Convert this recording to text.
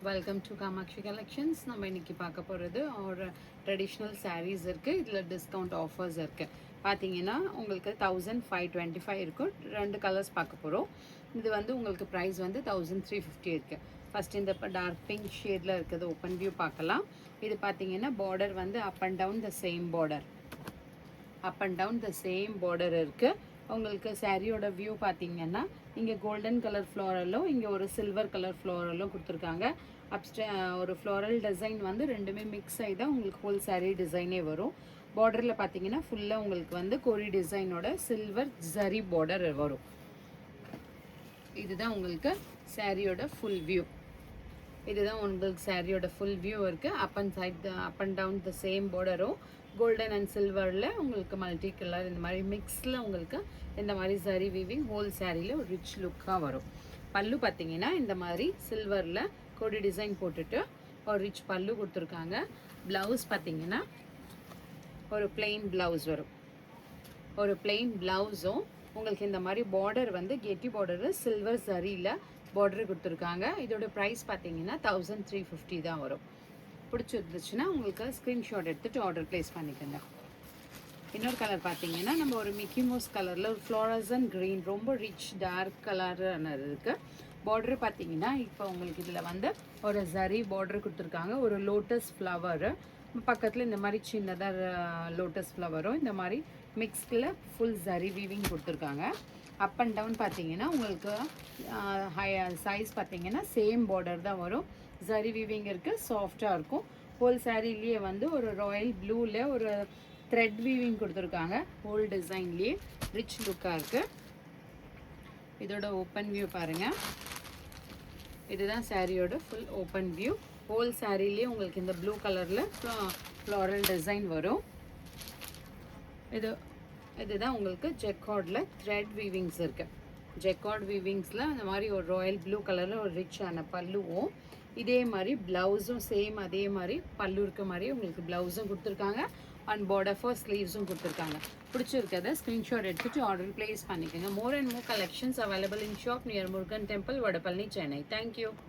Welcome to Kamakshi collections. நம்ம இன்னைக்கு பார்க்க போகிறது ஒரு ட்ரெடிஷ்னல் சாரீஸ் இருக்குது. இதில் டிஸ்கவுண்ட் ஆஃபர்ஸ் இருக்குது. பார்த்தீங்கன்னா உங்களுக்கு 1525 இருக்கும். 2 கலர்ஸ் பார்க்க போகிறோம். இது வந்து உங்களுக்கு ப்ரைஸ் வந்து 1350 இருக்குது. ஃபஸ்ட் இந்த டார்க் பிங்க் ஷேடில் இருக்குது ஓப்பன் வியூ பார்க்கலாம். இது பார்த்தீங்கன்னா பார்டர் வந்து up and down the same border, up and down the same border இருக்குது. உங்களுக்கு சாரியோட வியூ பார்த்தீங்கன்னா இங்கே கோல்டன் கலர் ஃப்ளோரலும் இங்கே ஒரு சில்வர் கலர் ஃப்ளோரலும் கொடுத்துருக்காங்க. ஒரு ஃப்ளோரல் டிசைன் வந்து ரெண்டுமே மிக்ஸ் ஆகி தான் உங்களுக்கு ஹோல் சாரீ டிசைனே வரும். பார்டரில் பார்த்தீங்கன்னா ஃபுல்லாக உங்களுக்கு வந்து கொரி டிசைனோட சில்வர் ஜரி பார்டர் வரும். இதுதான் உங்களுக்கு சாரியோட ஃபுல் வியூ. இதுதான் உங்களுக்கு சாரியோட ஃபுல் வியூ இருக்குது. Up and down the same பார்டரும் கோல்டன் அண்ட் சில்வரில் உங்களுக்கு மல்டி கலர் இந்த மாதிரி மிக்ஸில் உங்களுக்கு இந்த மாதிரி சரி வீவிங் ஹோல் சாரியில் ஒரு ரிச் லுக்காக வரும். பல்லு பார்த்தீங்கன்னா இந்த மாதிரி சில்வரில் கொடி டிசைன் போட்டுட்டு ஒரு ரிச் பல்லு கொடுத்துருக்காங்க. ப்ளவுஸ் பார்த்தீங்கன்னா ஒரு பிளெயின் ப்ளவுஸ் வரும். ஒரு பிளெயின் ப்ளவுஸும் உங்களுக்கு இந்த மாதிரி பார்டர் வந்து கெட்டி பார்டரு சில்வர் சரியில் பார்டர் கொடுத்துருக்காங்க. இதோட ப்ரைஸ் பார்த்தீங்கன்னா 1350 தான் வரும். பிடிச்சிருந்துச்சுன்னா உங்களுக்கு ஸ்க்ரீன்ஷாட் எடுத்துகிட்டு ஆர்டர் ப்ளேஸ் பண்ணிக்கோங்க. இன்னொரு கலர் பார்த்தீங்கன்னா நம்ம ஒரு மிக்கி மவுஸ் கலரில் ஒரு ஃப்ளோரசன் க்ரீன் ரொம்ப ரிச் டார்க் கலர்னு இருக்குது. பார்டர் பார்த்தீங்கன்னா இப்போ உங்களுக்கு இதில் வந்து ஒரு சரி பார்டர் கொடுத்துருக்காங்க. ஒரு லோட்டஸ் ஃப்ளவரு பக்கத்தில் இந்த மாதிரி சின்னதாக லோட்டஸ் ஃப்ளவரும் இந்த மாதிரி மிக்ஸ்டில் ஃபுல் சரி வீவிங் கொடுத்துருக்காங்க. அப் அண்ட் டவுன் பார்த்தீங்கன்னா உங்களுக்கு சைஸ் பார்த்தீங்கன்னா சேம் பார்டர் தான் வரும். சரி வீவிங் இருக்குது, சாஃப்டாக இருக்கும். ஹோல் சாரீலேயே வந்து ஒரு ராயல் ப்ளூவில் ஒரு த்ரெட் வீவிங் கொடுத்துருக்காங்க. ஹோல் டிசைன்லேயே ரிச் லுக்காக இருக்குது. இதோட ஓப்பன் வியூ பாருங்கள். இதுதான் சாரியோட ஃபுல் ஓப்பன் வியூ. ஹோல் சாரீலேயே உங்களுக்கு இந்த ப்ளூ கலரில் ஃப்ளாரல் டிசைன் வரும். இதுதான் உங்களுக்கு ஜெக்கார்டில் த்ரெட் வீவிங்ஸ் இருக்குது. ஜெக்கார்ட் வீவிங்ஸில் அந்த மாதிரி ஒரு ராயல் ப்ளூ கலரில் ஒரு ரிச்சான பல்லுவும் இதே மாதிரி ப்ளவுஸும் சேம் அதே மாதிரி பல்லு இருக்க மாதிரி உங்களுக்கு ப்ளவுஸும் கொடுத்துருக்காங்க. அண்ட் பார்டர் ஃபார் ஸ்லீவ்ஸும் கொடுத்துருக்காங்க. பிடிச்சிருக்கிறத ஸ்க்ரீன்ஷாட் எடுத்துகிட்டு ஆர்டர் ப்ளேஸ் பண்ணிக்கோங்க. More and more collections available in shop near Murugan temple, Vadapalani, Chennai. Thank you.